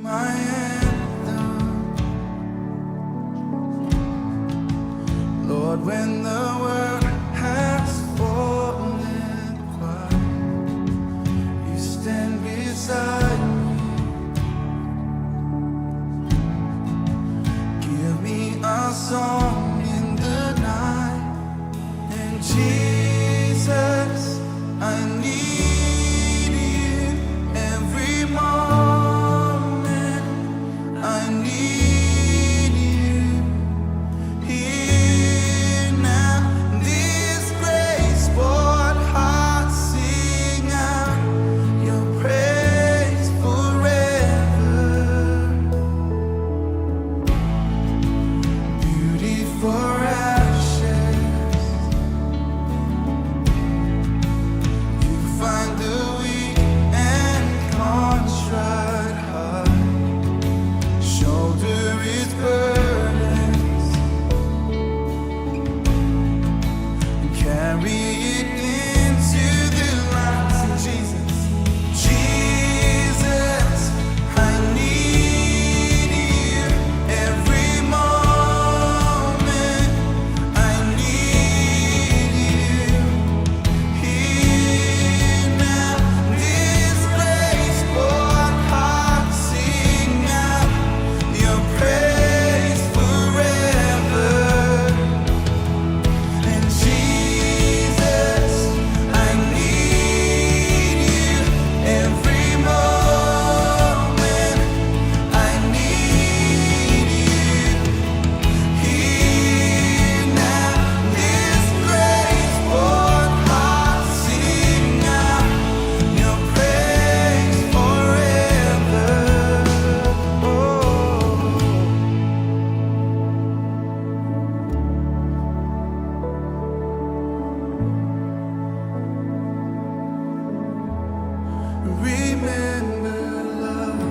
my anthem. Lord, when the world has fallen quiet, you stand beside me. Give me a song in the night, and Jesus, I need you every moment. I need you here now. This grace brought heart sing out your praise forever. Beauty for ashes, you find the weak and contrite heart. Shoulder its burdens and carry it into the light. Jesus, Jesus, I need you every moment. I need you here now. This grace brought heart sing out your praise forever. And Jesus, I need you every moment. I need you here now. This grace brought heart sing out your praise forever. Oh. Remember love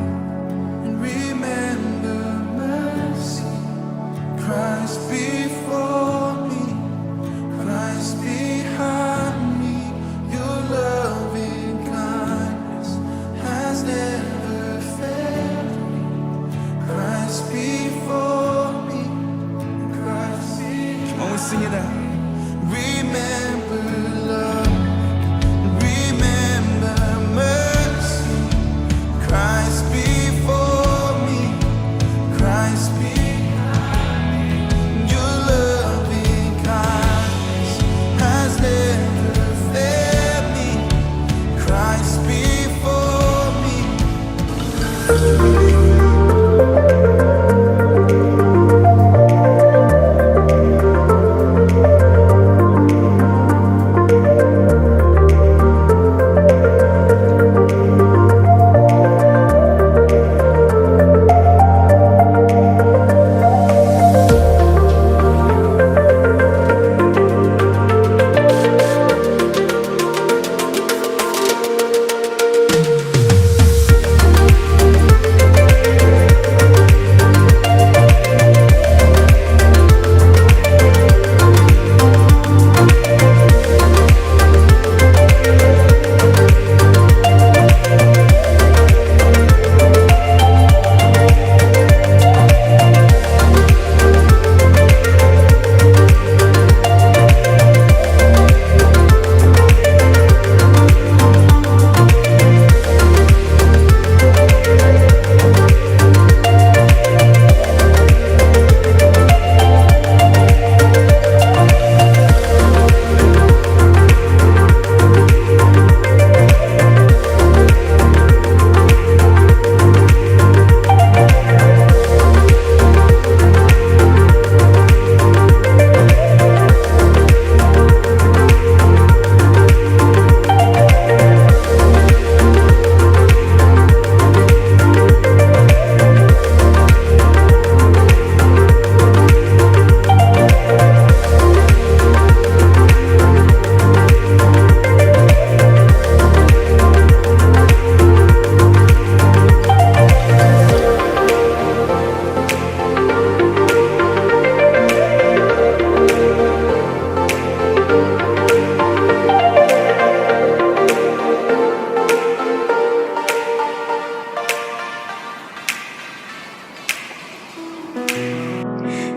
and remember mercy. Christ before me, Christ behind me. Your loving kindness has never failed me. Christ before me, Christ behind me. Come on, we sing it out. Remember love. Remember mercy, Christ before me, Christ behind me. Your loving kindness has never failed me, Christ before me.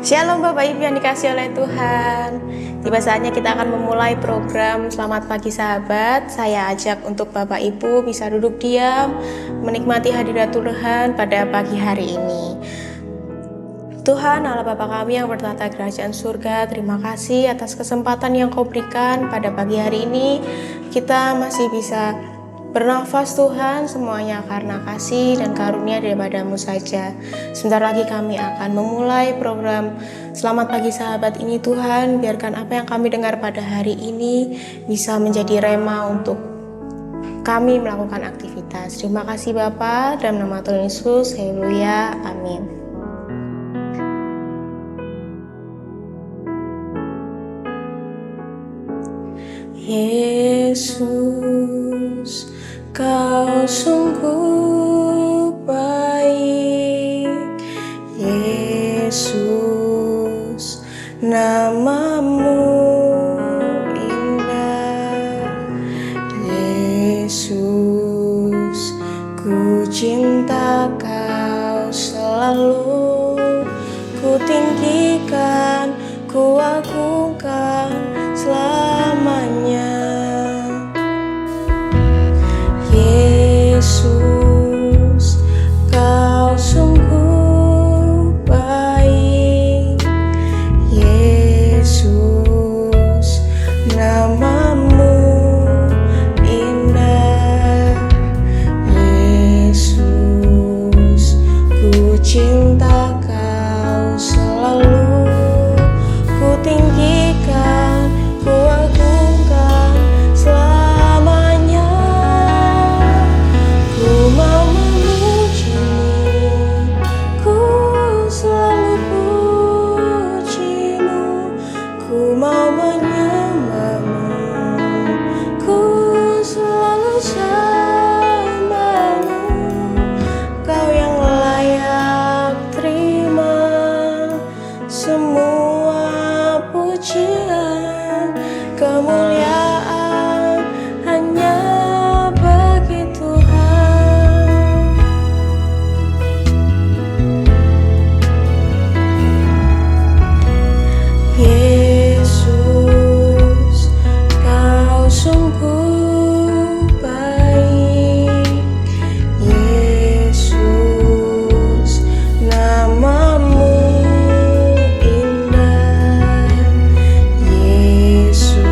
Shalom Bapak Ibu yang dikasihi oleh Tuhan. Tiba saatnya kita akan memulai program Selamat Pagi Sahabat. Saya ajak untuk Bapak Ibu bisa duduk diam, menikmati hadirat Tuhan pada pagi hari ini. Tuhan Allah Bapa kami yang bertata kerajaan surga, terima kasih atas kesempatan yang Kau berikan pada pagi hari ini. Kita masih bisa bernafas Tuhan, semuanya karena kasih dan karunia daripada-Mu saja. Sebentar lagi kami akan memulai program Selamat Pagi Sahabat ini Tuhan. Biarkan apa yang kami dengar pada hari ini bisa menjadi rema untuk kami melakukan aktivitas. Terima kasih Bapa, dalam nama Tuhan Yesus, haleluya, amin. Yesus, Kau sungguh baik. Yesus, nama-Mu indah. Yesus, ku cinta Kau selalu. Ku tinggikan, ku agungkan selamanya. Yesus, Kau sungguh baik. Yesus, nama-Mu indah. Yesus, ku cinta Kau selalu. Ku tinggikan, ku agungkan selamanya. Ku mau memuji-Mu, ku selalu puji-Mu. Ku mau menyembah-Mu, ku selalu sembah-Mu. Kau yang layak terima semua pujian, kemuliaan hanya bagi Tuhan. Yesus, Kau sungguh baik. Yesus, nama-Mu indah. Yesus,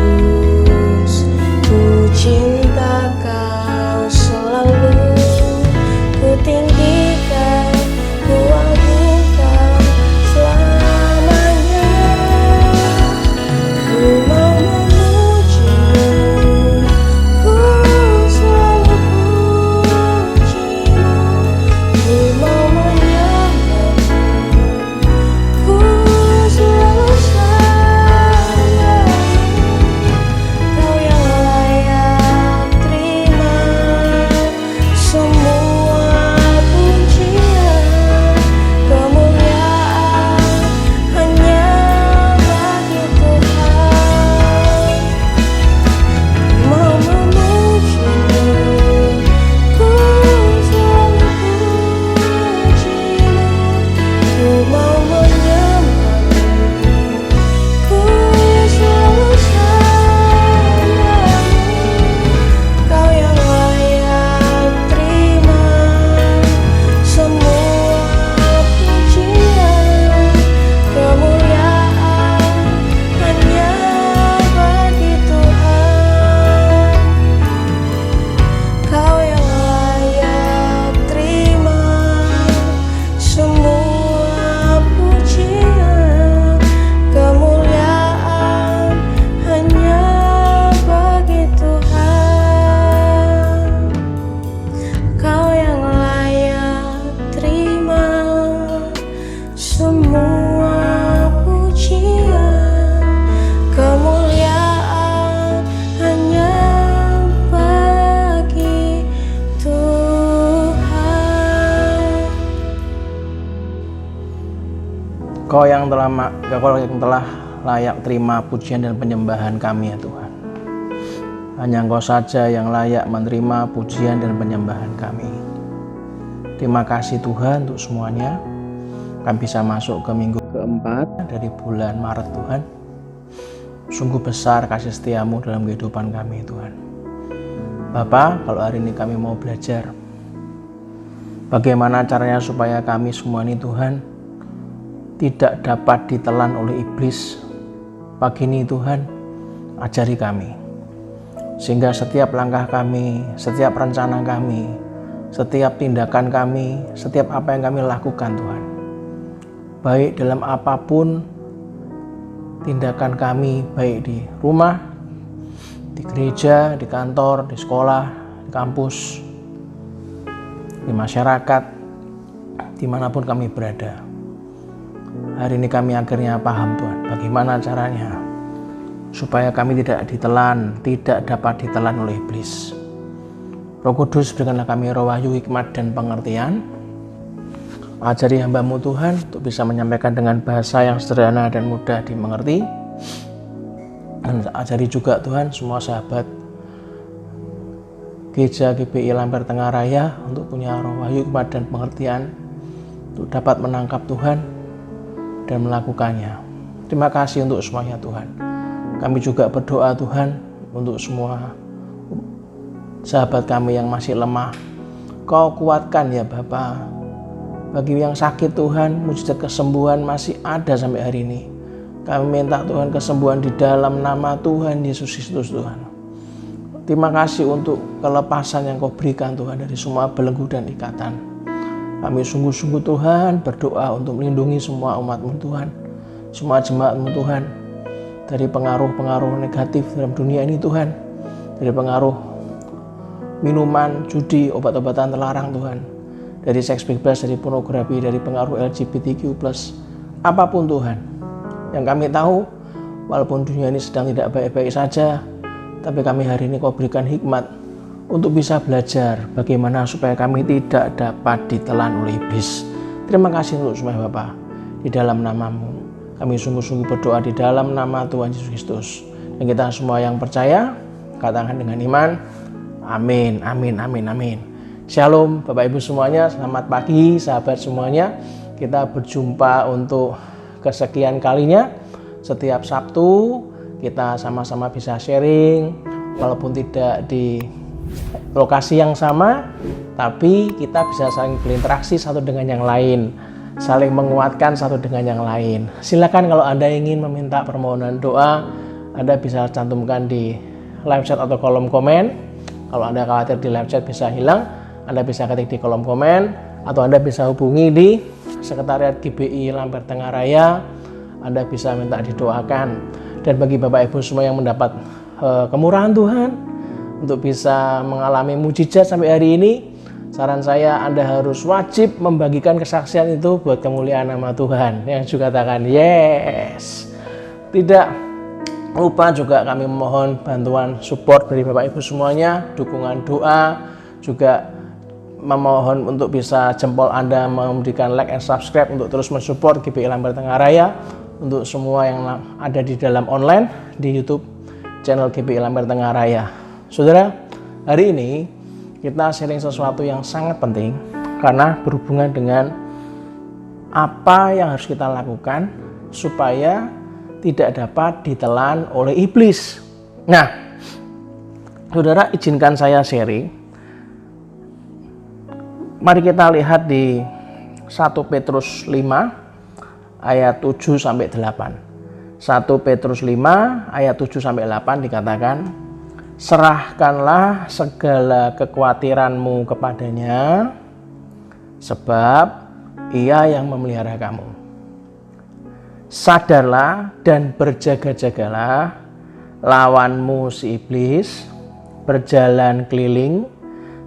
ku cinta Kau selalu. Ku tinggikan, ku agungkan selamanya. Ku mau memuji-Mu, ku selalu puji-Mu. Ku mau menyembah-Mu, ku selalu sembah-Mu. Kau yang layak terima semua pujian, kemuliaan hanya bagi Tuhan. Mau memuji-Mu, ku selalu puji-Mu. Ku mau menyembah-Mu, ku selalu sembah-Mu. Kau yang layak terima semua pujian, kemuliaan hanya bagi Tuhan. Kau yang layak terima semua pujian, kemuliaan hanya bagi Tuhan. Kau yang layak terima semua pujian, kemuliaan hanya bagi Tuhan. Kau yang telah layak terima pujian dan penyembahan kami ya Tuhan. Hanya Engkau saja yang layak menerima pujian dan penyembahan kami. Terima kasih Tuhan untuk semuanya. Kami bisa masuk ke minggu keempat keempat dari bulan Maret Tuhan. Sungguh besar kasih setiamu dalam kehidupan kami Tuhan. Bapa, kalau hari ini kami mau belajar bagaimana caranya supaya kami semua ini Tuhan tidak dapat ditelan oleh iblis. Pagi ini Tuhan, ajari kami sehingga setiap langkah kami, setiap rencana kami, setiap tindakan kami, setiap apa yang kami lakukan Tuhan, baik dalam apapun tindakan kami, baik di rumah, di gereja, di kantor, di sekolah, di kampus, di masyarakat, dimanapun kami berada. Hari ini kami akhirnya paham Tuhan, bagaimana caranya supaya kami tidak ditelan, tidak dapat ditelan oleh iblis. Roh Kudus, berikanlah kami roh wahyu, hikmat, dan pengertian. Ajari hamba-Mu Tuhan untuk bisa menyampaikan dengan bahasa yang sederhana dan mudah dimengerti. Dan ajari juga Tuhan semua sahabat Gereja GBI Lampir Tengah Raya untuk punya roh wahyu, hikmat, dan pengertian untuk dapat menangkap Tuhan dan melakukannya. Terima kasih untuk semuanya Tuhan. Kami juga berdoa Tuhan untuk semua sahabat kami yang masih lemah. Kau kuatkan ya Bapa. Bagi yang sakit Tuhan, mujizat kesembuhan masih ada sampai hari ini. Kami minta Tuhan kesembuhan di dalam nama Tuhan Yesus Kristus Tuhan. Terima kasih untuk kelepasan yang Kau berikan Tuhan dari semua belenggu dan ikatan. Kami sungguh-sungguh Tuhan berdoa untuk melindungi semua umat-Mu Tuhan, semua jemaat-Mu Tuhan, dari pengaruh-pengaruh negatif dalam dunia ini Tuhan, dari pengaruh minuman, judi, obat-obatan terlarang Tuhan, dari seks bebas, dari pornografi, dari pengaruh LGBTQ+, apapun Tuhan. Yang kami tahu, walaupun dunia ini sedang tidak baik-baik saja, tapi kami hari ini Kau berikan hikmat untuk bisa belajar bagaimana supaya kami tidak dapat ditelan oleh iblis. Terima kasih untuk semua Bapa. Di dalam nama-Mu, kami sungguh-sungguh berdoa di dalam nama Tuhan Yesus Kristus. Dan kita semua yang percaya, katakan dengan iman, amin, amin, amin, amin. Shalom Bapak Ibu semuanya, selamat pagi sahabat semuanya. Kita berjumpa untuk kesekian kalinya. Setiap Sabtu kita sama-sama bisa sharing, walaupun tidak di lokasi yang sama, tapi kita bisa saling berinteraksi satu dengan yang lain, saling menguatkan satu dengan yang lain. Silakan kalau Anda ingin meminta permohonan doa, Anda bisa cantumkan di live chat atau kolom komen. Kalau Anda khawatir di live chat bisa hilang, Anda bisa ketik di kolom komen, atau Anda bisa hubungi di Sekretariat GBI Lampir Tengah Raya. Anda bisa minta didoakan. Dan bagi Bapak Ibu semua yang mendapat kemurahan Tuhan untuk bisa mengalami mujizat sampai hari ini, saran saya Anda harus wajib membagikan kesaksian itu buat kemuliaan nama Tuhan. Yang juga katakan yes. Tidak lupa juga kami memohon bantuan support dari Bapak Ibu semuanya, dukungan doa, juga memohon untuk bisa jempol Anda memberikan like and subscribe untuk terus mensupport GBI Lampir Tengah Raya. Untuk semua yang ada di dalam online di YouTube channel GBI Lampir Tengah Raya. Saudara, hari ini kita sharing sesuatu yang sangat penting karena berhubungan dengan apa yang harus kita lakukan supaya tidak dapat ditelan oleh iblis. Nah, saudara, izinkan saya sharing. Mari kita lihat di 1 Petrus 5 ayat 7 sampai 8. 1 Petrus 5 ayat 7 sampai 8 dikatakan, serahkanlah segala kekhawatiranmu kepadanya, sebab Ia yang memelihara kamu. Sadarlah dan berjaga-jagalah, lawanmu si iblis berjalan keliling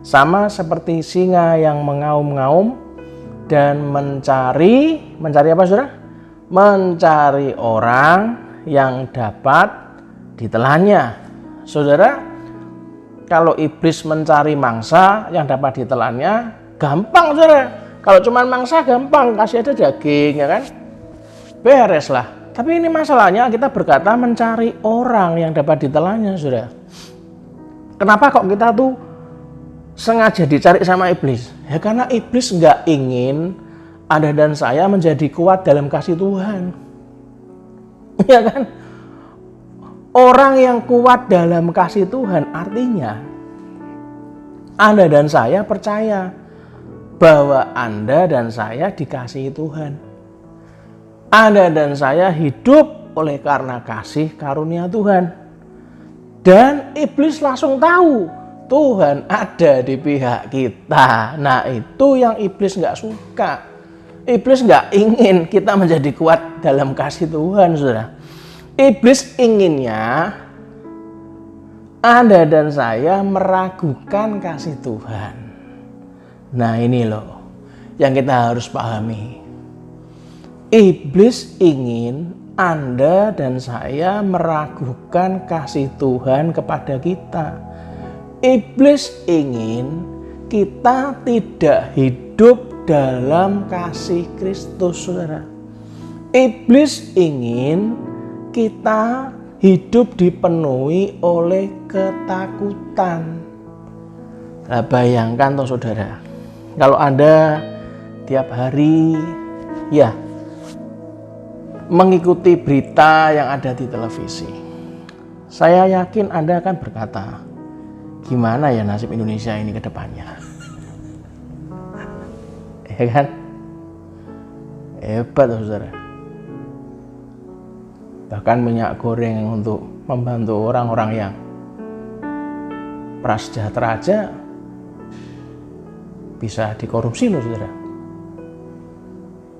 sama seperti singa yang mengaum-ngaum dan mencari apa saudara? Mencari orang yang dapat ditelannya. Saudara, kalau iblis mencari mangsa yang dapat ditelannya, gampang saudara. Kalau cuma mangsa gampang, kasih aja daging, ya kan? Beres lah. Tapi ini masalahnya kita berkata mencari orang yang dapat ditelannya, saudara. Kenapa kok kita tuh sengaja dicari sama iblis? Ya karena iblis nggak ingin Anda dan saya menjadi kuat dalam kasih Tuhan. Ya kan? Orang yang kuat dalam kasih Tuhan artinya Anda dan saya percaya bahwa Anda dan saya dikasihi Tuhan. Anda dan saya hidup oleh karena kasih karunia Tuhan. Dan iblis langsung tahu Tuhan ada di pihak kita. Nah, itu yang iblis nggak suka. Iblis nggak ingin kita menjadi kuat dalam kasih Tuhan, saudara. Iblis inginnya Anda dan saya meragukan kasih Tuhan. Nah, ini loh yang kita harus pahami. Iblis ingin Anda dan saya meragukan kasih Tuhan kepada kita. Iblis ingin kita tidak hidup dalam kasih Kristus, saudara. Iblis ingin kita hidup dipenuhi oleh ketakutan. Nah, bayangkan toh saudara, kalau Anda tiap hari ya mengikuti berita yang ada di televisi, saya yakin Anda akan berkata, gimana ya nasib Indonesia ini ke depannya? Ya kan? Hebat toh saudara. Bahkan minyak goreng untuk membantu orang-orang yang prasejahtera aja bisa dikorupsi loh saudara.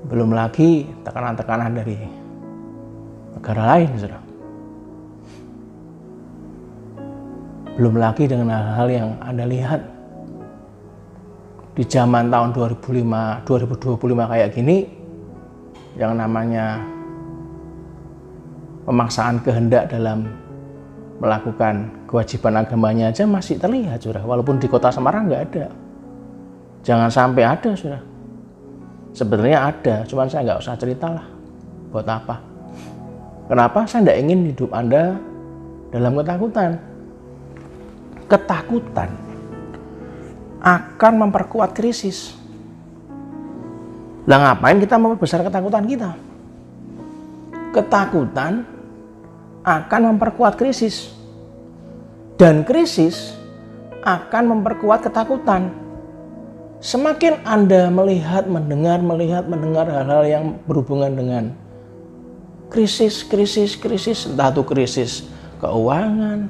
Belum lagi tekanan-tekanan dari negara lain saudara. Belum lagi dengan hal-hal yang Anda lihat di zaman tahun 2025 kayak gini, yang namanya pemaksaan kehendak dalam melakukan kewajiban agamanya aja masih terlihat, saudara. Walaupun di kota Semarang nggak ada. Jangan sampai ada, saudara. Sebenarnya ada, cuman saya nggak usah cerita lah. Buat apa? Kenapa? Saya nggak ingin hidup Anda dalam ketakutan. Ketakutan akan memperkuat krisis. Lah ngapain kita memperbesar ketakutan kita? Ketakutan akan memperkuat krisis. Dan krisis akan memperkuat ketakutan. Semakin Anda melihat, mendengar hal-hal yang berhubungan dengan krisis, entah itu krisis keuangan,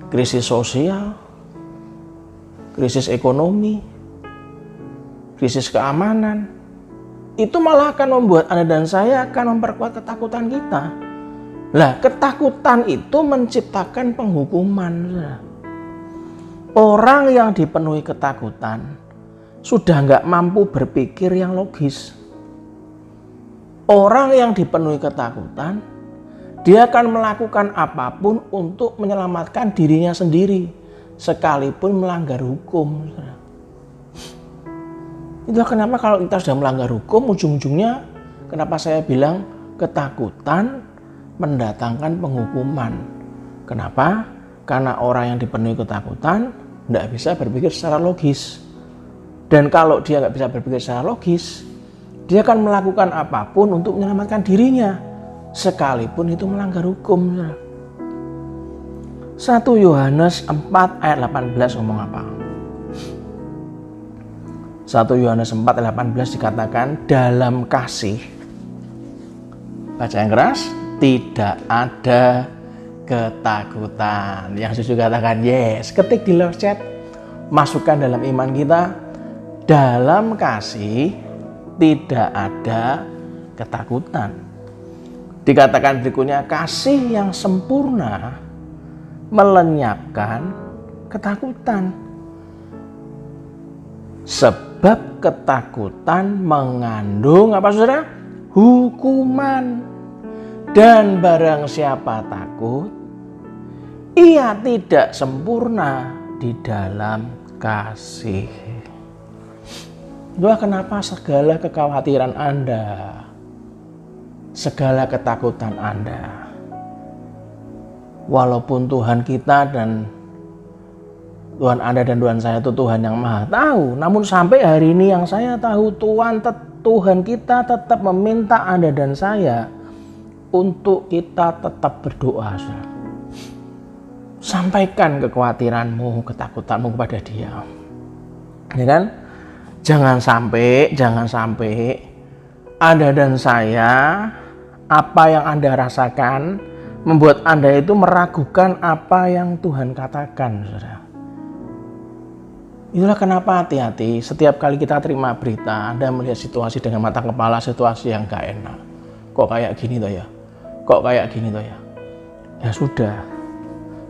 krisis sosial, krisis ekonomi, krisis keamanan, itu malah akan membuat Anda dan saya akan memperkuat ketakutan kita. Lah, ketakutan itu menciptakan penghukuman. Orang yang dipenuhi ketakutan sudah nggak mampu berpikir yang logis. Orang yang dipenuhi ketakutan, dia akan melakukan apapun untuk menyelamatkan dirinya sendiri, sekalipun melanggar hukum. Itulah kenapa kalau kita sudah melanggar hukum, ujung-ujungnya kenapa saya bilang ketakutan mendatangkan penghukuman. Kenapa? Karena orang yang dipenuhi ketakutan tidak bisa berpikir secara logis. Dan kalau dia nggak bisa berpikir secara logis, dia akan melakukan apapun untuk menyelamatkan dirinya, sekalipun itu melanggar hukum. 1 Yohanes 4 ayat 18 ngomong apa? 1 Yohanes 4 ayat 18 dikatakan, dalam kasih, baca yang keras, tidak ada ketakutan. Yang setuju katakan yes. Ketik di love chat, masukkan dalam iman kita, dalam kasih tidak ada ketakutan. Dikatakan berikutnya, kasih yang sempurna melenyapkan ketakutan. Sebab ketakutan mengandung apa saudara? Hukuman. Dan barang siapa takut, ia tidak sempurna di dalam kasih. Itulah kenapa segala kekhawatiran Anda, segala ketakutan Anda, walaupun Tuhan kita dan Tuhan Anda dan Tuhan saya itu Tuhan yang Maha Tahu, namun sampai hari ini yang saya tahu, Tuhan kita tetap meminta Anda dan saya untuk kita tetap berdoa, saudara. Sampaikan kekhawatiranmu, ketakutanmu kepada Dia. Ya kan? Jangan sampai Anda dan saya, apa yang Anda rasakan membuat Anda itu meragukan apa yang Tuhan katakan, saudara. Itulah kenapa hati-hati setiap kali kita terima berita, Anda melihat situasi dengan mata kepala, situasi yang gak enak. Kok kayak gini toh ya? Kok kayak gini toh ya? Ya sudah,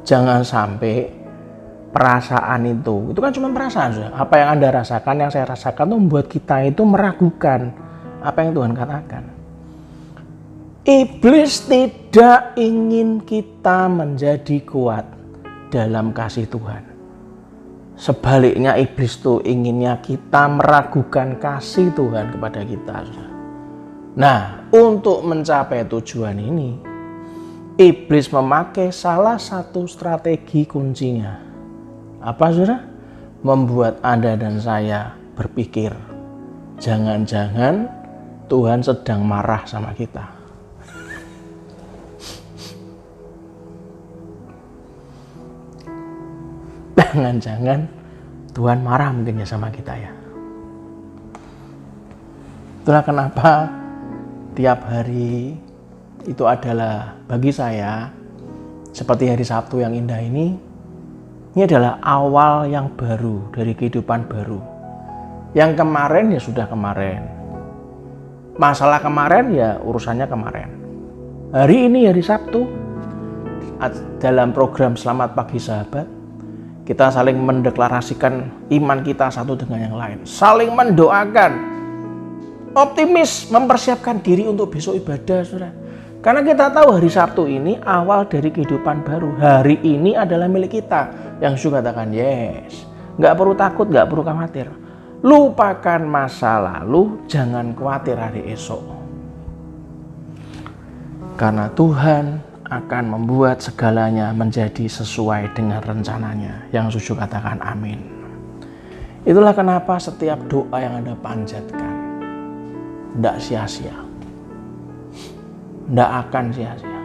jangan sampai perasaan itu kan cuma perasaan, saudara. Apa yang Anda rasakan, yang saya rasakan itu membuat kita itu meragukan apa yang Tuhan katakan. Iblis tidak ingin kita menjadi kuat dalam kasih Tuhan. Sebaliknya iblis tuh inginnya kita meragukan kasih Tuhan kepada kita. Nah, untuk mencapai tujuan ini, iblis memakai salah satu strategi kuncinya. Apa, saudara? Membuat Anda dan saya berpikir, jangan-jangan Tuhan sedang marah sama kita. Jangan-jangan Tuhan marah mungkin ya sama kita ya. Itulah kenapa tiap hari itu adalah bagi saya seperti hari Sabtu yang indah ini adalah awal yang baru dari kehidupan baru. Yang kemarin ya sudah kemarin. Masalah kemarin ya urusannya kemarin. Hari ini hari Sabtu dalam program Selamat Pagi Sahabat, kita saling mendeklarasikan iman kita satu dengan yang lain. Saling mendoakan. Optimis mempersiapkan diri untuk besok ibadah, saudara. Karena kita tahu hari Sabtu ini awal dari kehidupan baru. Hari ini adalah milik kita. Yang Yesus katakan, yes. Nggak perlu takut, nggak perlu khawatir. Lupakan masa lalu, jangan khawatir hari esok. Karena Tuhan akan membuat segalanya menjadi sesuai dengan rencananya. Yang Yesus katakan amin. Itulah kenapa setiap doa yang Anda panjatkan tidak sia-sia. Tidak akan sia-sia.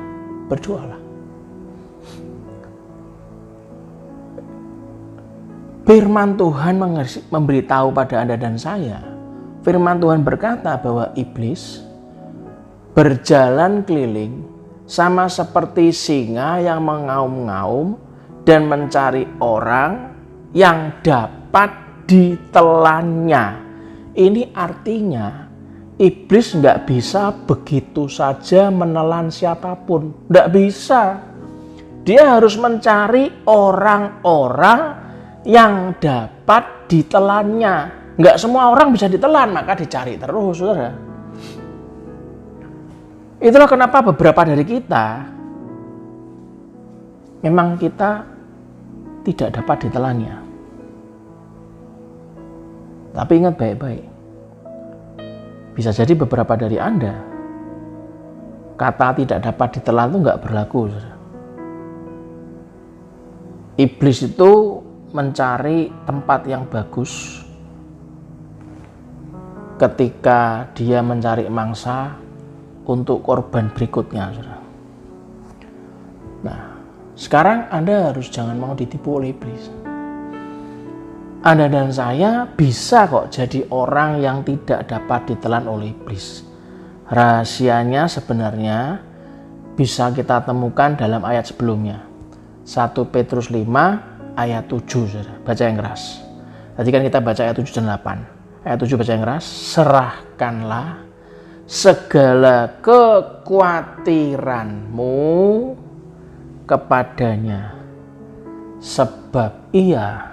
Berdoalah. Firman Tuhan memberitahu pada Anda dan saya. Firman Tuhan berkata bahwa iblis berjalan keliling sama seperti singa yang mengaum-ngaum dan mencari orang yang dapat ditelannya. Ini artinya iblis nggak bisa begitu saja menelan siapapun. Nggak bisa. Dia harus mencari orang-orang yang dapat ditelannya. Nggak semua orang bisa ditelan, maka dicari terus, saudara. Itulah kenapa beberapa dari kita memang kita tidak dapat ditelannya. Tapi ingat baik-baik. Bisa jadi beberapa dari Anda kata tidak dapat ditelan itu nggak berlaku. Iblis itu mencari tempat yang bagus ketika dia mencari mangsa untuk korban berikutnya. Nah, sekarang Anda harus jangan mau ditipu oleh iblis. Anda dan saya bisa kok jadi orang yang tidak dapat ditelan oleh iblis. Rahasianya sebenarnya bisa kita temukan dalam ayat sebelumnya. 1 Petrus 5 ayat 7, saudara. Baca yang keras. Tadi kan kita baca ayat 7 dan 8. Ayat 7 baca yang keras. Serahkanlah segala kekhawatiranmu kepadanya, sebab Ia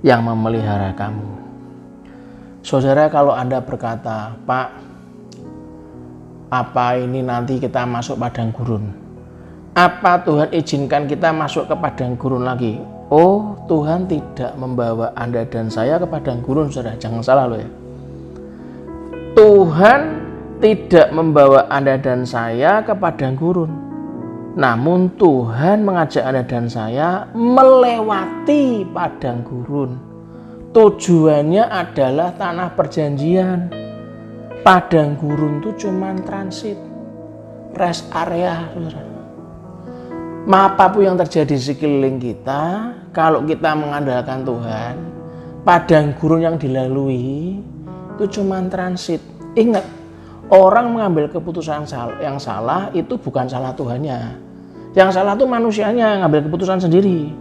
yang memelihara kamu. Saudara, kalau Anda berkata, Pak, apa ini nanti kita masuk padang gurun? Apa Tuhan izinkan kita masuk ke padang gurun lagi? Oh, Tuhan tidak membawa Anda dan saya ke padang gurun, saudara. Jangan salah loh ya. Tuhan tidak membawa Anda dan saya ke padang gurun. Namun Tuhan mengajak Anda dan saya melewati padang gurun. Tujuannya adalah tanah perjanjian. Padang gurun itu cuma transit. rest area, saudara. Apapun yang terjadi di sekeliling kita, kalau kita mengandalkan Tuhan, padang gurun yang dilalui itu cuma transit. Ingat, orang mengambil keputusan yang salah itu bukan salah Tuhannya. Yang salah itu manusianya ngambil keputusan sendiri.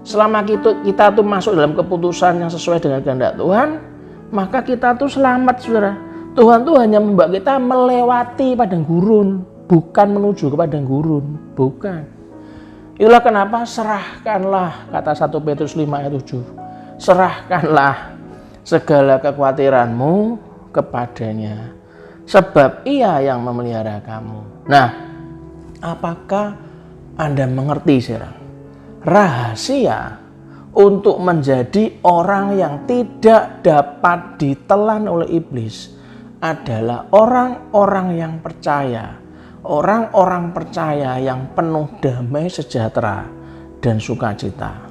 Selama kita tuh masuk dalam keputusan yang sesuai dengan kehendak Tuhan, maka kita tuh selamat, saudara. Tuhan tuh hanya membawa kita melewati padang gurun, bukan menuju ke padang gurun, bukan. Itulah kenapa serahkanlah, kata 1 Petrus 5 ayat 7. Serahkanlah segala kekhawatiranmu kepadanya, sebab ia yang memelihara kamu. Nah, apakah Anda mengerti sekarang? Rahasia untuk menjadi orang yang tidak dapat ditelan oleh iblis adalah orang-orang yang percaya. Orang-orang percaya yang penuh damai sejahtera dan sukacita.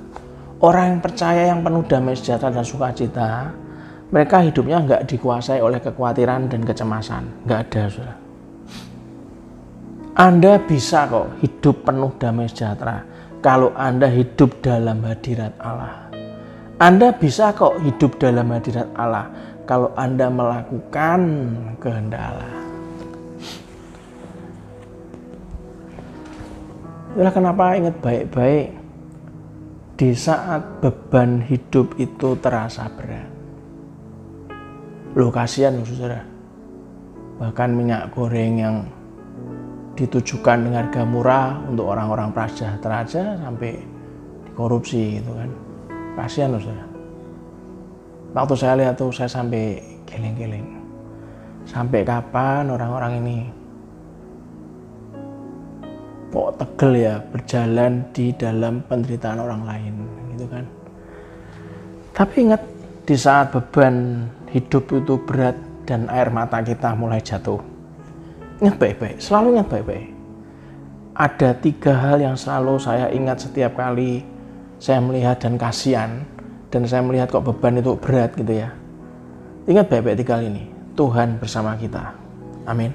Orang yang percaya yang penuh damai sejahtera dan sukacita, mereka hidupnya nggak dikuasai oleh kekhawatiran dan kecemasan. Nggak ada, saudara. Anda bisa kok hidup penuh damai sejahtera kalau Anda hidup dalam hadirat Allah. Anda bisa kok hidup dalam hadirat Allah kalau Anda melakukan kehendak Allah. Itulah kenapa ingat baik-baik di saat beban hidup itu terasa berat. Loh, kasihan loh, saudara. Bahkan minyak goreng yang ditujukan dengan harga murah untuk orang-orang prasejahtera aja sampai dikorupsi gitu kan. Kasihan loh, saudara. Waktu saya lihat tuh saya sampai geleng-geleng. Sampai kapan orang-orang ini kok tegel ya berjalan di dalam penderitaan orang lain gitu kan. Tapi ingat, di saat beban hidup itu berat dan air mata kita mulai jatuh, ingat baik-baik, selalu ingat baik-baik. Ada 3 hal yang selalu saya ingat setiap kali saya melihat dan kasihan, dan saya melihat kok beban itu berat gitu ya. Ingat baik-baik 3 hal ini. Tuhan bersama kita. Amin.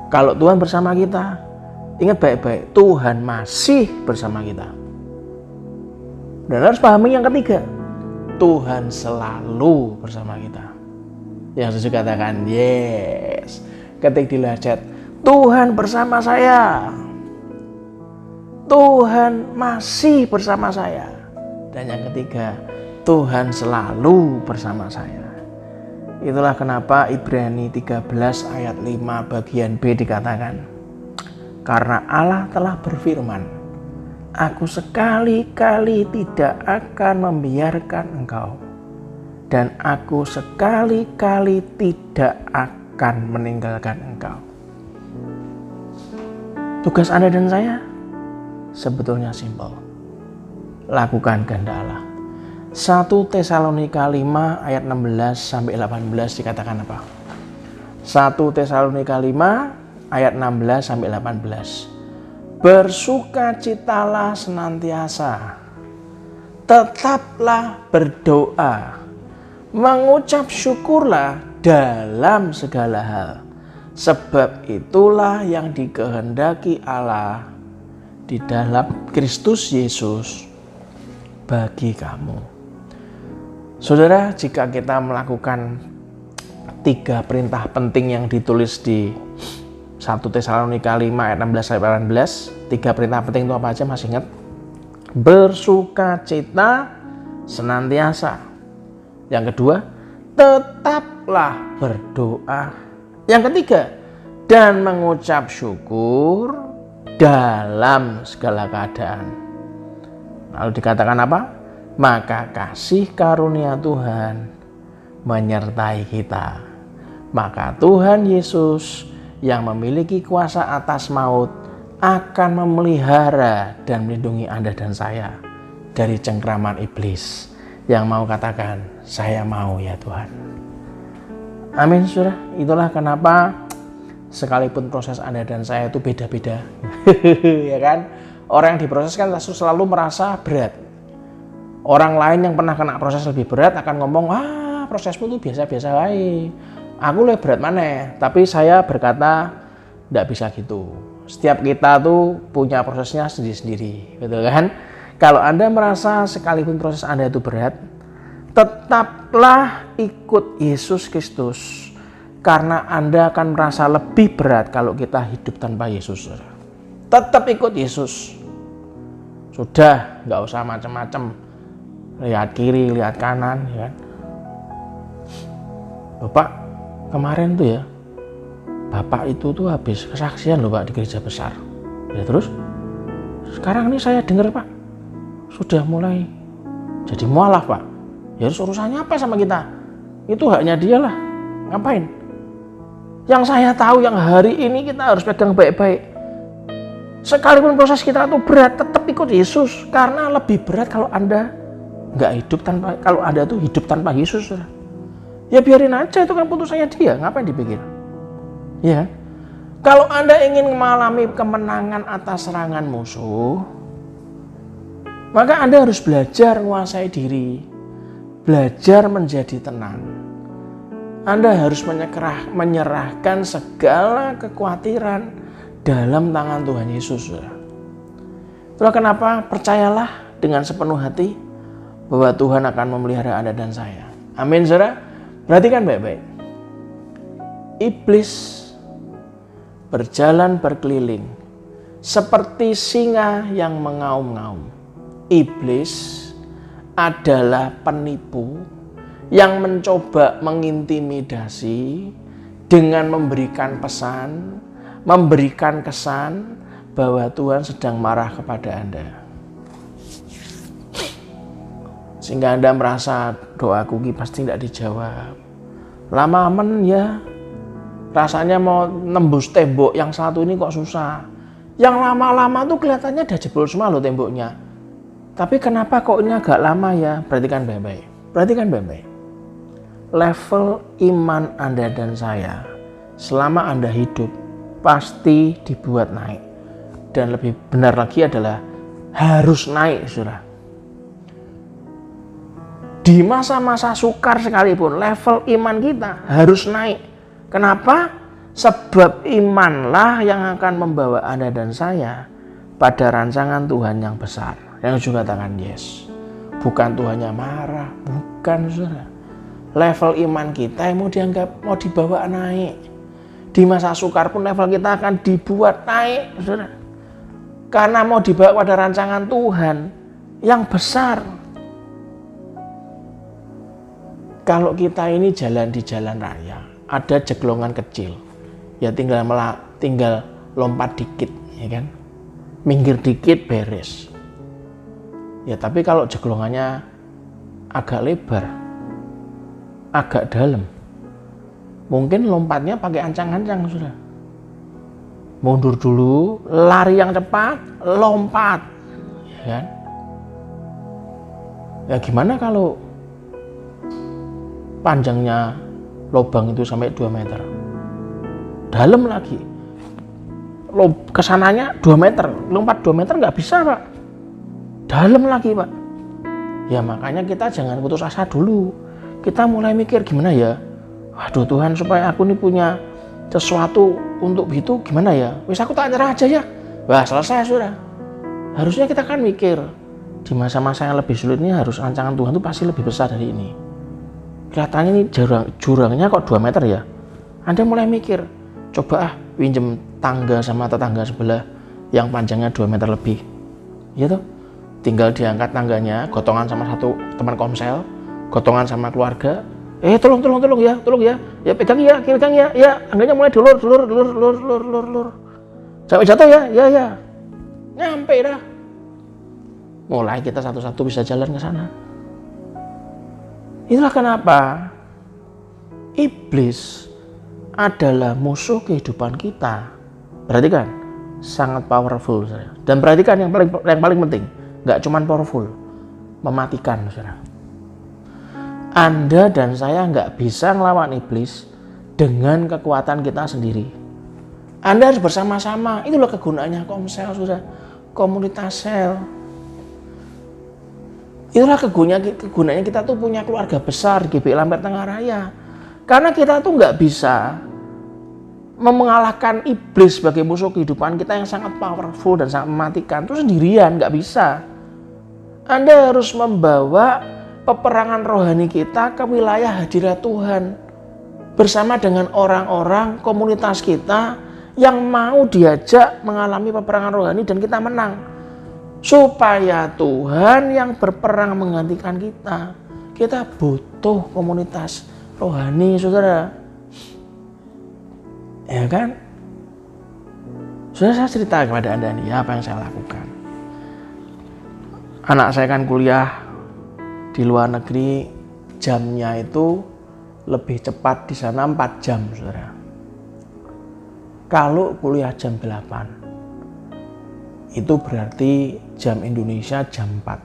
Kalau Tuhan bersama kita, ingat baik-baik, Tuhan masih bersama kita. Dan harus pahami yang ketiga, Tuhan selalu bersama kita. Yang sesuai katakan, yes. Ketik di chat, Tuhan bersama saya. Tuhan masih bersama saya. Dan yang ketiga, Tuhan selalu bersama saya. Itulah kenapa Ibrani 13 ayat 5 bagian B dikatakan, karena Allah telah berfirman, aku sekali-kali tidak akan membiarkan engkau, dan aku sekali-kali tidak akan meninggalkan engkau. Tugas Anda dan saya sebetulnya simpel. Lakukan kehendak Allah. 1 Tesalonika 5 ayat 16 sampai 18 dikatakan apa? 1 Tesalonika 5 ayat 16 sampai 18. Bersukacitalah senantiasa, tetaplah berdoa, mengucap syukurlah dalam segala hal, sebab itulah yang dikehendaki Allah di dalam Kristus Yesus bagi kamu. Saudara, jika kita melakukan 3 perintah penting yang ditulis di 1 Tesalonika 5 ayat 16 sampai 18, 3 perintah penting itu apa aja, masih ingat? Bersukacita senantiasa. Yang kedua, tetaplah berdoa. Yang ketiga, dan mengucap syukur dalam segala keadaan. Lalu dikatakan apa? Maka kasih karunia Tuhan menyertai kita. Maka Tuhan Yesus yang memiliki kuasa atas maut akan memelihara dan melindungi Anda dan saya dari cengkraman iblis yang mau katakan, saya mau ya Tuhan. Amin, saudara. Itulah kenapa sekalipun proses Anda dan saya itu beda-beda. Ya kan? Orang yang diproses kan selalu merasa berat. Orang lain yang pernah kena proses lebih berat akan ngomong, prosesmu tuh biasa-biasa aja. Aku lebih berat mana? Tapi saya berkata, Nggak bisa gitu. Setiap kita tuh punya prosesnya sendiri-sendiri, betul kan? Kalau Anda merasa sekalipun proses Anda itu berat, tetaplah ikut Yesus Kristus. Karena Anda akan merasa lebih berat kalau kita hidup tanpa Yesus. Tetap ikut Yesus. Sudah, nggak usah macam-macam. Lihat kiri, lihat kanan, ya kan? Bapak, kemarin tuh ya, Bapak itu tuh habis kesaksian loh Pak di gereja besar. Ya terus, sekarang ini saya dengar Pak, sudah mulai jadi mualaf Pak. Ya terus urusannya apa sama kita? Itu haknya dia lah. Ngapain? Yang saya tahu yang hari ini kita harus pegang baik-baik. Sekalipun proses kita itu berat, tetap ikut Yesus. Karena lebih berat kalau Anda nggak hidup tanpa, kalau Anda tuh hidup tanpa Yesus. Ya biarin aja, itu kan putusannya dia. Ngapain dipikir? Ya. Kalau Anda ingin mengalami kemenangan atas serangan musuh, maka Anda harus belajar menguasai diri. Belajar menjadi tenang. Anda harus menyerahkan segala kekhawatiran dalam tangan Tuhan Yesus. Itulah kenapa percayalah dengan sepenuh hati bahwa Tuhan akan memelihara Anda dan saya. Amin, saudara. Perhatikan baik-baik. Iblis berjalan berkeliling seperti singa yang mengaum-ngaum. Iblis adalah penipu yang mencoba mengintimidasi dengan memberikan pesan, memberikan kesan bahwa Tuhan sedang marah kepada Anda. Sehingga Anda merasa doaku ini pasti tidak dijawab. Lama-lama ya, rasanya mau nembus tembok yang satu ini kok susah. Yang lama-lama tuh kelihatannya udah jebol semua loh temboknya. Tapi kenapa kok ini agak lama ya? Perhatikan baik-baik. Perhatikan baik-baik. Level iman Anda dan saya selama Anda hidup pasti dibuat naik. Dan lebih benar lagi adalah harus naik, saudara. Di masa-masa sukar sekalipun level iman kita harus naik. Kenapa? Sebab imanlah yang akan membawa Anda dan saya pada rancangan Tuhan yang besar. Yang juga katakan yes. Bukan Tuhannya marah, bukan, saudara. Level iman kita yang mau dianggap, mau dibawa naik. Di masa sukar pun level kita akan dibuat naik, saudara. Karena mau dibawa pada rancangan Tuhan yang besar. Kalau kita ini jalan di jalan raya, ada jeglongan kecil, ya tinggal lompat dikit, ya kan? Minggir dikit beres. Ya tapi kalau jeglongannya agak lebar, agak dalam, mungkin lompatnya pakai ancang-ancang, sudah. Mundur dulu, lari yang cepat, lompat, ya kan? Ya gimana kalau panjangnya lubang itu sampai 2 meter, dalam lagi, kesananya 2 meter, lompat 2 meter nggak bisa Pak, dalam lagi Pak. Ya makanya kita jangan putus asa dulu. Kita mulai mikir gimana ya, waduh Tuhan supaya aku ini punya sesuatu untuk itu gimana ya, wis aku tak nyerah aja ya, wah selesai sudah. Harusnya kita kan mikir di masa-masa yang lebih sulit ini harus rancangan Tuhan itu pasti lebih besar dari ini. Kelihatannya ini jurangnya kok 2 meter ya. Anda mulai mikir, coba pinjem tangga sama tetangga sebelah yang panjangnya 2 meter lebih, ya toh, tinggal diangkat tangganya, gotongan sama satu teman komsel, gotongan sama keluarga, tolong ya pegang ya, tangganya mulai dulur, sampai jatuh ya, nyampe dah. Mulai kita satu-satu bisa jalan ke sana. Itulah kenapa iblis adalah musuh kehidupan kita. Perhatikan, sangat powerful, saudara. Dan perhatikan yang paling penting, nggak cuma powerful, mematikan, saudara. Anda dan saya nggak bisa ngelawan iblis dengan kekuatan kita sendiri. Anda harus bersama-sama. Itulah kegunaannya komsel, saudara. Komunitas sel. Itulah kegunaannya kita tuh punya keluarga besar GBI Lampert Tengah Raya. Karena kita tuh nggak bisa mengalahkan iblis sebagai musuh kehidupan kita yang sangat powerful dan sangat mematikan itu sendirian, nggak bisa. Anda harus membawa peperangan rohani kita ke wilayah hadirat Tuhan bersama dengan orang-orang komunitas kita yang mau diajak mengalami peperangan rohani dan kita menang, supaya Tuhan yang berperang menggantikan kita. Kita butuh komunitas rohani, saudara. Ya kan? Sudah saya cerita kepada Anda nih apa yang saya lakukan. Anak saya kan kuliah di luar negeri, jamnya itu lebih cepat di sana 4 jam, saudara. Kalau kuliah jam 8, itu berarti jam Indonesia jam 4.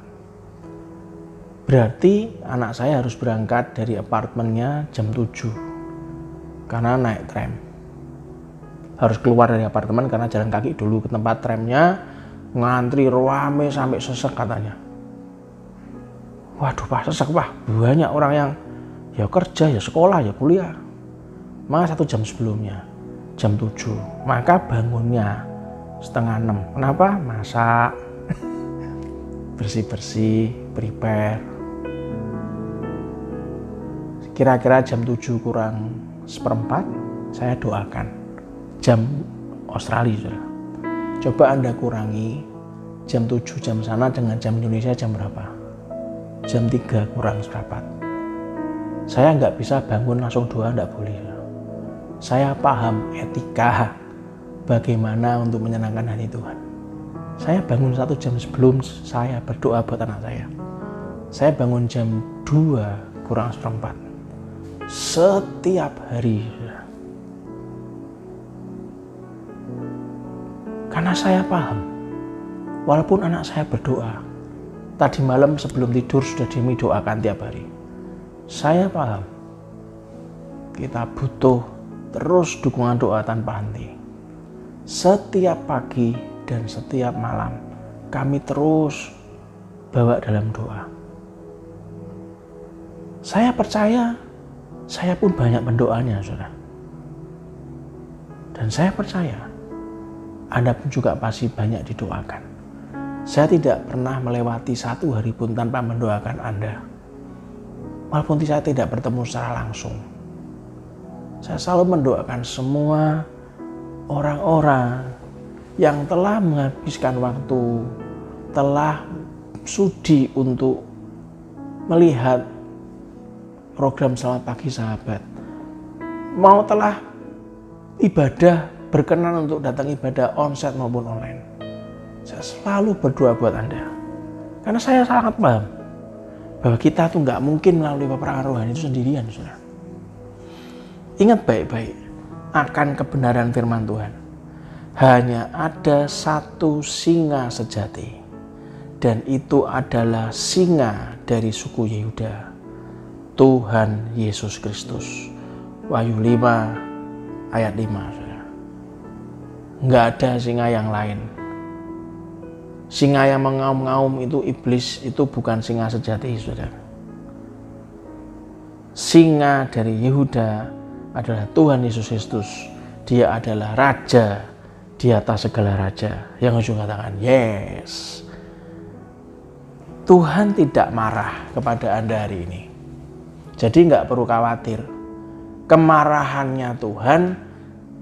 Berarti anak saya harus berangkat dari apartemennya jam 7 karena naik tram. Harus keluar dari apartemen karena jalan kaki dulu ke tempat tramnya, ngantri rame sampai sesek katanya. Waduh Pak, sesek Pak, banyak orang yang ya kerja, ya sekolah, ya kuliah. Maka 1 jam sebelumnya, jam 7, maka bangunnya 5:30. Kenapa? Masak, bersih-bersih, prepare. Kira-kira jam 7 kurang 1/4 saya doakan. Jam Australia, saudara. Coba Anda kurangi jam 7 jam sana dengan jam Indonesia jam berapa? Jam 3 kurang 1/4. Saya nggak bisa bangun langsung doa, nggak boleh. Saya paham etika bagaimana untuk menyenangkan hati Tuhan. Saya bangun 1 jam sebelum saya berdoa buat anak saya. Saya bangun jam 2 kurang 1/4. Setiap hari. Karena saya paham, walaupun anak saya berdoa, tadi malam sebelum tidur sudah Demi doakan tiap hari. Saya paham, kita butuh terus dukungan doa tanpa henti. Setiap pagi dan setiap malam, kami terus bawa dalam doa. Saya percaya, saya pun banyak pendoanya, saudara. Dan saya percaya, Anda pun juga pasti banyak didoakan. Saya tidak pernah melewati 1 hari pun tanpa mendoakan Anda. Walaupun saya tidak bertemu secara langsung. Saya selalu mendoakan semua orang-orang yang telah menghabiskan waktu, telah sudi untuk melihat program Selamat Pagi Sahabat. Mau telah ibadah, berkenan untuk datang ibadah onsite maupun online. Saya selalu berdoa buat Anda. Karena saya sangat paham bahwa kita tuh nggak mungkin melalui peperangan rohani itu sendirian, saudara. Ingat baik-baik akan kebenaran firman Tuhan. Hanya ada 1 singa sejati, dan itu adalah singa dari suku Yehuda, Tuhan Yesus Kristus. Wahyu 5 ayat 5. Nggak ada singa yang lain. Singa yang mengaum-ngaum itu iblis, itu bukan singa sejati, saudara. Singa dari Yehuda adalah Tuhan Yesus Kristus. Dia adalah Raja di atas segala raja. Yang ujung katakan, yes. Tuhan tidak marah kepada Anda hari ini. Jadi nggak perlu khawatir. Kemarahannya Tuhan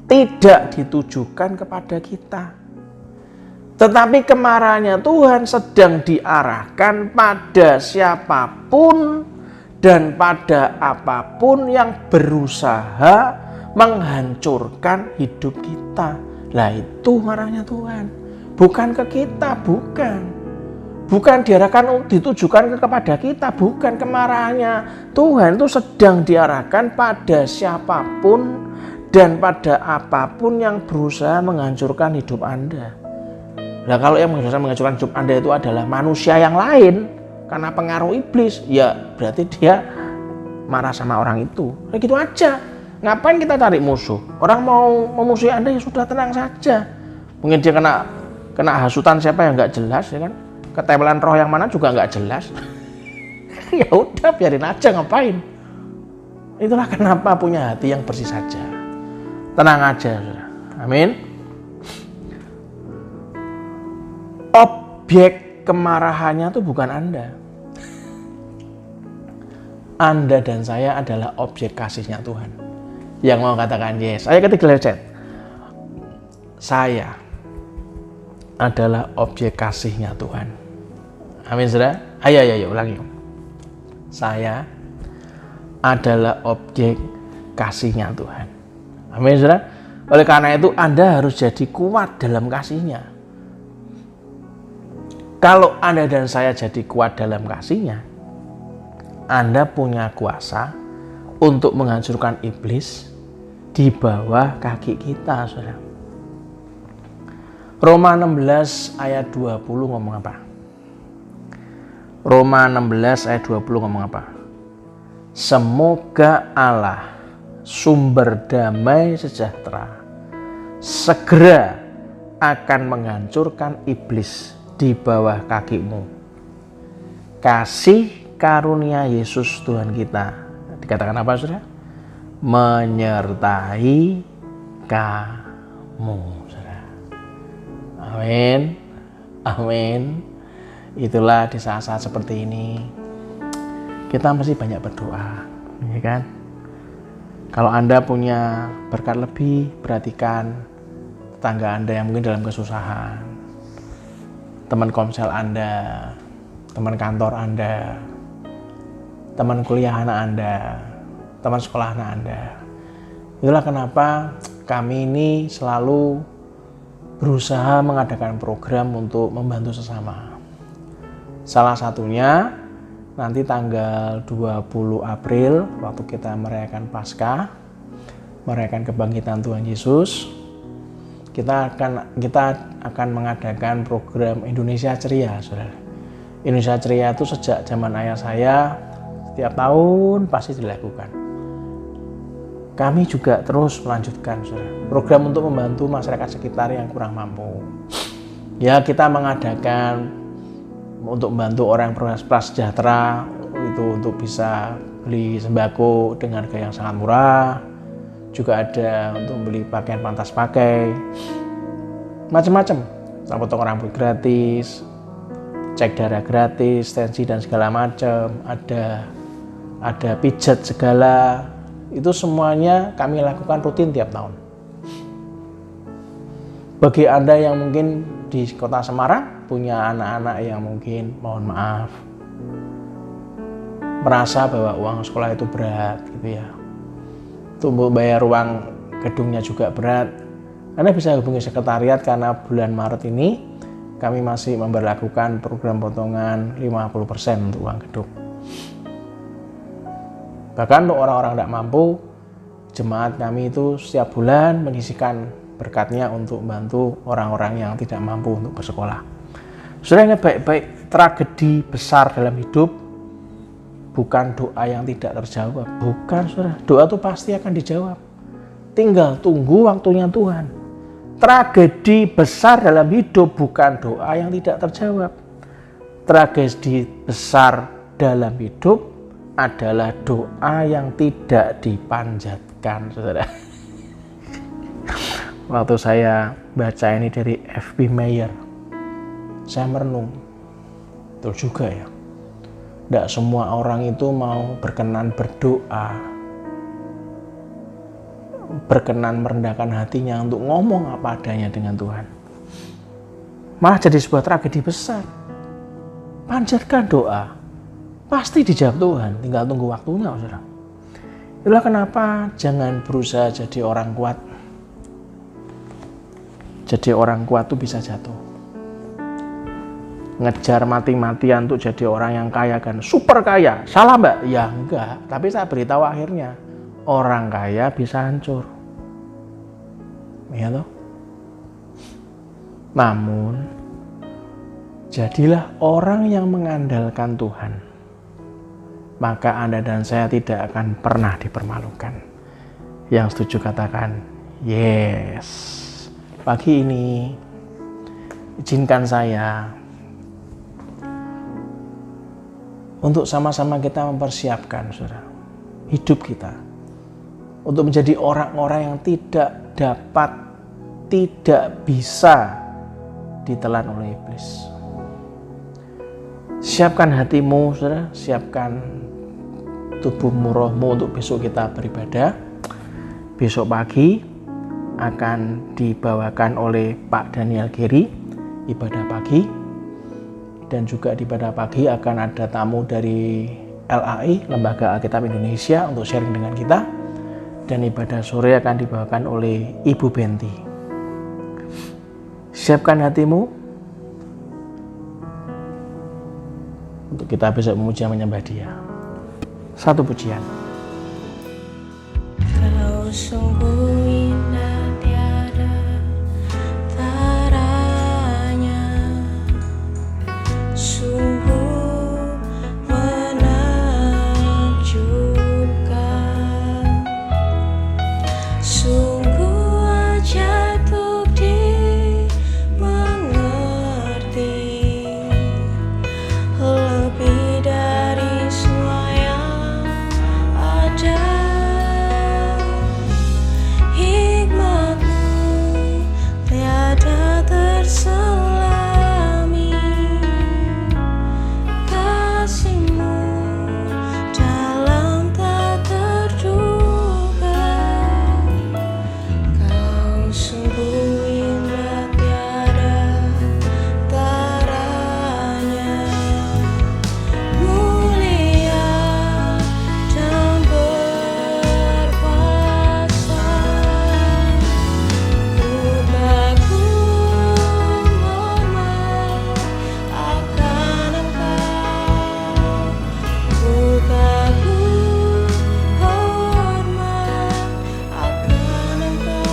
tidak ditujukan kepada kita. Tetapi kemarahannya Tuhan sedang diarahkan pada siapapun dan pada apapun yang berusaha menghancurkan hidup kita. Lah itu marahnya Tuhan. Bukan ke kita, bukan. Bukan diarahkan, ditujukan kepada kita, bukan. Kemarahannya Tuhan itu sedang diarahkan pada siapapun dan pada apapun yang berusaha menghancurkan hidup Anda. Nah, kalau yang berusaha menghancurkan hidup Anda itu adalah manusia yang lain karena pengaruh iblis, ya berarti dia marah sama orang itu. Nah, gitu aja. Ngapain kita cari musuh? Orang mau memusuhi Anda ya sudah, tenang saja. Mungkin dia kena hasutan siapa yang nggak jelas, ya kan? Ketempelan roh yang mana juga nggak jelas. Ya udah, biarin aja, ngapain? Itulah kenapa punya hati yang bersih saja. Tenang aja, saudara. Amin. Objek kemarahannya itu bukan Anda. Anda dan saya adalah objek kasihnya Tuhan. Yang mau katakan yes, ayo ketik dalam chat. Saya adalah objek kasihnya Tuhan. Amin, saudara. Ayo, ulangi. Saya adalah objek kasihnya Tuhan. Amin, saudara. Oleh karena itu Anda harus jadi kuat dalam kasihnya. Kalau Anda dan saya jadi kuat dalam kasihnya, Anda punya kuasa untuk menghancurkan iblis di bawah kaki kita, saudara. Roma 16 ayat 20 ngomong apa? Roma 16 ayat 20 ngomong apa? Semoga Allah, sumber damai sejahtera, segera akan menghancurkan iblis di bawah kakimu. Kasih karunia Yesus Tuhan kita, dikatakan apa, saudara? Menyertai kamu, saudara. Amin. Amin. Itulah di saat-saat seperti ini kita mesti banyak berdoa, ya kan? Kalau Anda punya berkat lebih, perhatikan tetangga Anda yang mungkin dalam kesusahan, teman komsel Anda, teman kantor Anda, teman kuliah anak Anda, teman sekolah anak Anda. Itulah kenapa kami ini selalu berusaha mengadakan program untuk membantu sesama. Salah satunya nanti tanggal 20 April waktu kita merayakan Paskah, merayakan kebangkitan Tuhan Yesus, kita akan mengadakan program Indonesia Ceria, saudara. Indonesia Ceria itu sejak zaman ayah saya setiap tahun pasti dilakukan. Kami juga terus melanjutkan, saudara, program untuk membantu masyarakat sekitar yang kurang mampu. Ya, kita mengadakan untuk membantu orang prasejahtera itu untuk bisa beli sembako dengan harga yang sangat murah. Juga ada untuk beli pakaian pantas pakai, macam-macam. Potong rambut gratis, cek darah gratis, tensi dan segala macam. Ada pijat segala. Itu semuanya kami lakukan rutin tiap tahun. Bagi Anda yang mungkin di kota Semarang punya anak-anak yang mungkin mohon maaf merasa bahwa uang sekolah itu berat gitu ya, untuk bayar uang gedungnya juga berat, Anda bisa hubungi sekretariat karena bulan Maret ini kami masih memberlakukan program potongan 50% untuk uang gedung. Bahkan untuk orang-orang tidak mampu, jemaat kami itu setiap bulan menyisihkan berkatnya untuk membantu orang-orang yang tidak mampu untuk bersekolah. Saudara, ingat baik-baik, tragedi besar dalam hidup bukan doa yang tidak terjawab. Bukan, saudara. Doa itu pasti akan dijawab. Tinggal tunggu waktunya Tuhan. Tragedi besar dalam hidup bukan doa yang tidak terjawab. Tragedi besar dalam hidup adalah doa yang tidak dipanjatkan, saudara. Waktu saya baca ini dari F.B. Meyer, saya merenung, betul juga ya. Tidak semua orang itu mau berkenan berdoa, berkenan merendahkan hatinya untuk ngomong apa adanya dengan Tuhan. Malah jadi sebuah tragedi besar. Panjatkan doa, pasti dijawab Tuhan, tinggal tunggu waktunya, saudara. Itulah kenapa jangan berusaha jadi orang kuat. Jadi orang kuat tuh bisa jatuh. Ngejar mati-matian tuh jadi orang yang kaya kan, super kaya. Salah mbak? Ya enggak, tapi saya beritahu akhirnya orang kaya bisa hancur. Ya toh? Namun jadilah orang yang mengandalkan Tuhan, maka Anda dan saya tidak akan pernah dipermalukan. Yang setuju katakan yes. Pagi ini izinkan saya untuk sama-sama kita mempersiapkan, saudara, hidup kita untuk menjadi orang-orang yang tidak bisa ditelan oleh iblis. Siapkan hatimu, saudara, siapkan tubuhmu, rohmu untuk besok kita beribadah. Besok pagi akan dibawakan oleh Pak Daniel Giri ibadah pagi, dan juga di ibadah pagi akan ada tamu dari LAI, Lembaga Alkitab Indonesia, untuk sharing dengan kita, dan ibadah sore akan dibawakan oleh Ibu Benti. Siapkan hatimu untuk kita besok memuji dan menyembah Dia. Satu pujian. Kau sungguh indah, tiada taranya, sungguh menakjubkan, sungguh aja untuk dimengerti, lebih dari semua yang ada. Hikmatmu tiada terselami, kasihmu dalam tak terduga. Kau sungguh indah, tiada taranya, mulia dan berkuasa. Ku kagum hormat akan Engkau, ku kagum hormat akan Engkau.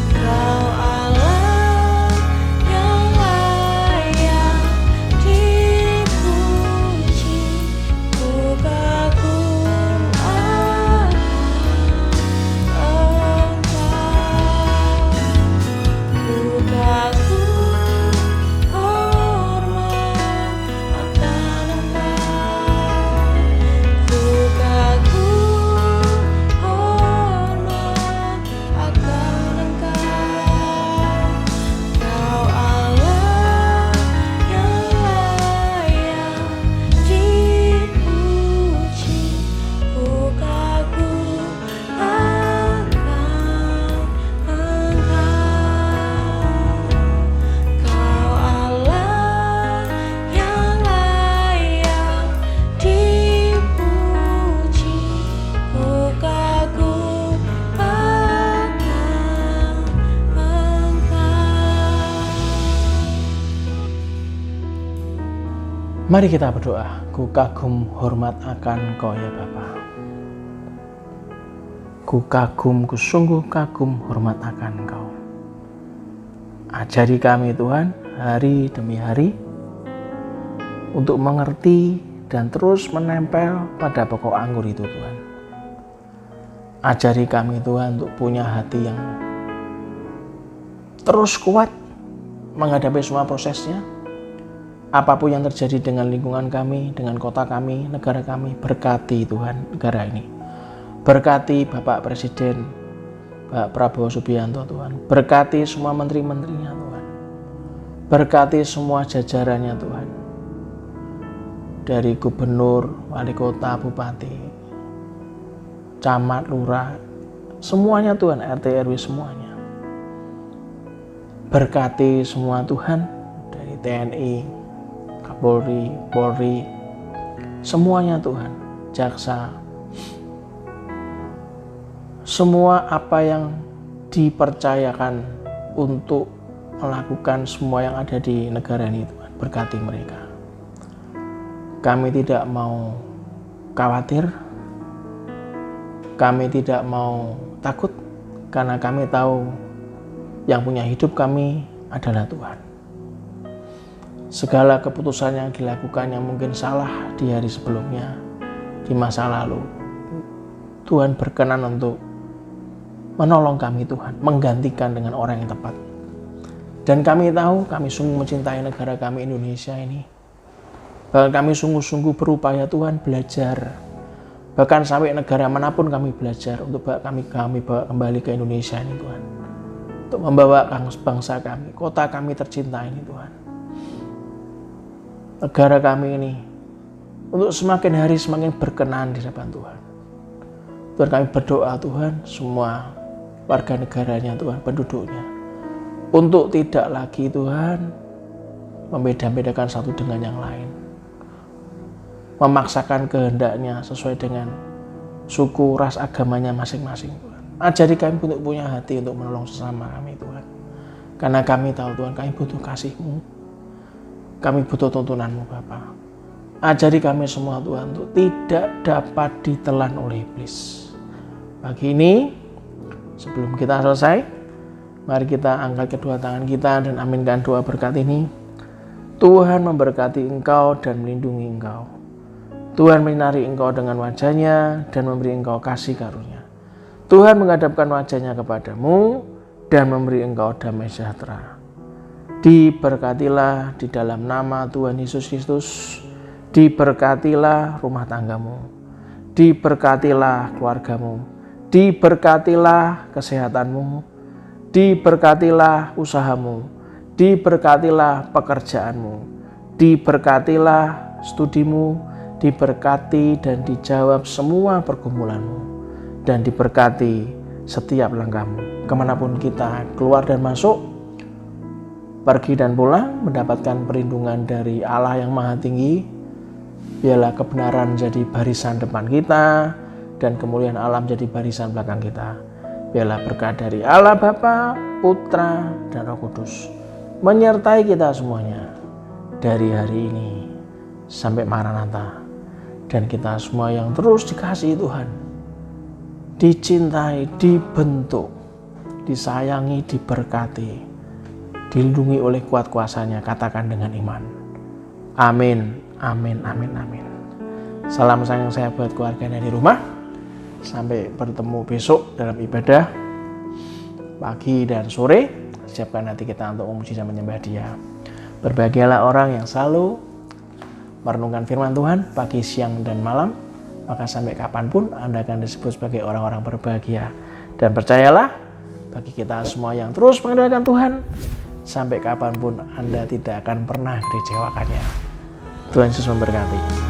Kau Allah yang layak dipuji, ku kagum akan Engkau, ku kagum hormat akan Engkau, ku kagum hormat akan Engkau. Kau Allah yang layak dipuji, ku kagum akan Engkau. Kau Allah yang layak dipuji, ku kagum akan Engkau. Mari kita berdoa. Ku kagum hormat akan Engkau ya Bapa. Ku sungguh kagum hormat akan Engkau. Ajari kami Tuhan hari demi hari untuk mengerti dan terus menempel pada pokok anggur itu Tuhan. Ajari kami Tuhan untuk punya hati yang terus kuat menghadapi semua prosesnya. Apapun yang terjadi dengan lingkungan kami, dengan kota kami, negara kami, berkati Tuhan negara ini. Berkati Bapak Presiden, Pak Prabowo Subianto Tuhan. Berkati semua menteri-menterinya Tuhan. Berkati semua jajarannya Tuhan. Dari gubernur, wali kota, bupati, camat, lurah, semuanya Tuhan, RT, RW semuanya. Berkati semua Tuhan, dari TNI, Kapolri, Polri, semuanya Tuhan, jaksa, semua apa yang dipercayakan untuk melakukan semua yang ada di negara ini Tuhan, berkati mereka. Kami tidak mau khawatir, kami tidak mau takut, karena kami tahu yang punya hidup kami adalah Tuhan. Segala keputusan yang dilakukan yang mungkin salah di hari sebelumnya, di masa lalu, Tuhan berkenan untuk menolong kami Tuhan, menggantikan dengan orang yang tepat. Dan kami tahu kami sungguh mencintai negara kami Indonesia ini. Bahkan kami sungguh-sungguh berupaya Tuhan belajar Bahkan sampai negara manapun kami belajar untuk kami bawa kembali ke Indonesia ini Tuhan. Untuk membawa bangsa kami, kota kami tercinta ini Tuhan. Negara kami ini untuk semakin hari semakin berkenan di hadapan Tuhan. Tuhan, kami berdoa Tuhan, semua warga negaranya Tuhan, penduduknya, untuk tidak lagi Tuhan membeda-bedakan satu dengan yang lain, memaksakan kehendaknya sesuai dengan suku, ras, agamanya masing-masing Tuhan. Ajari kami untuk punya hati untuk menolong sesama kami Tuhan. Karena kami tahu Tuhan, kami butuh kasih-Mu, kami butuh tuntunan-Mu Bapa. Ajari kami semua Tuhan untuk tidak dapat ditelan oleh iblis. Pagi ini, sebelum kita selesai, mari kita angkat kedua tangan kita dan aminkan doa berkat ini. Tuhan memberkati engkau dan melindungi engkau. Tuhan menyinari engkau dengan wajah-Nya dan memberi engkau kasih karunia. Tuhan menghadapkan wajah-Nya kepadamu dan memberi engkau damai sejahtera. Diberkatilah di dalam nama Tuhan Yesus Kristus. Diberkatilah rumah tanggamu. Diberkatilah keluargamu. Diberkatilah kesehatanmu. Diberkatilah usahamu. Diberkatilah pekerjaanmu. Diberkatilah studimu. Diberkati dan dijawab semua pergumulanmu. Dan diberkati setiap langkahmu. Kemanapun kita keluar dan masuk, pergi dan pulang, mendapatkan perlindungan dari Allah yang Maha Tinggi. Biarlah kebenaran jadi barisan depan kita, dan kemuliaan Allah menjadi barisan belakang kita. Biarlah berkat dari Allah Bapa, Putra, dan Roh Kudus menyertai kita semuanya dari hari ini sampai Maranatha. Dan kita semua yang terus dikasihi Tuhan, dicintai, dibentuk, disayangi, diberkati, dilindungi oleh kuat kuasa-Nya, katakan dengan iman. Amin, amin, amin, amin. Salam sayang saya buat keluarganya di rumah. Sampai bertemu besok dalam ibadah pagi dan sore. Siapkan hati kita untuk memuji dan menyembah Dia. Berbahagialah orang yang selalu merenungkan firman Tuhan pagi, siang, dan malam. Maka sampai kapanpun Anda akan disebut sebagai orang-orang berbahagia. Dan percayalah, bagi kita semua yang terus mengandalkan Tuhan, sampai kapanpun Anda tidak akan pernah dikecewakannya. Tuhan Yesus memberkati.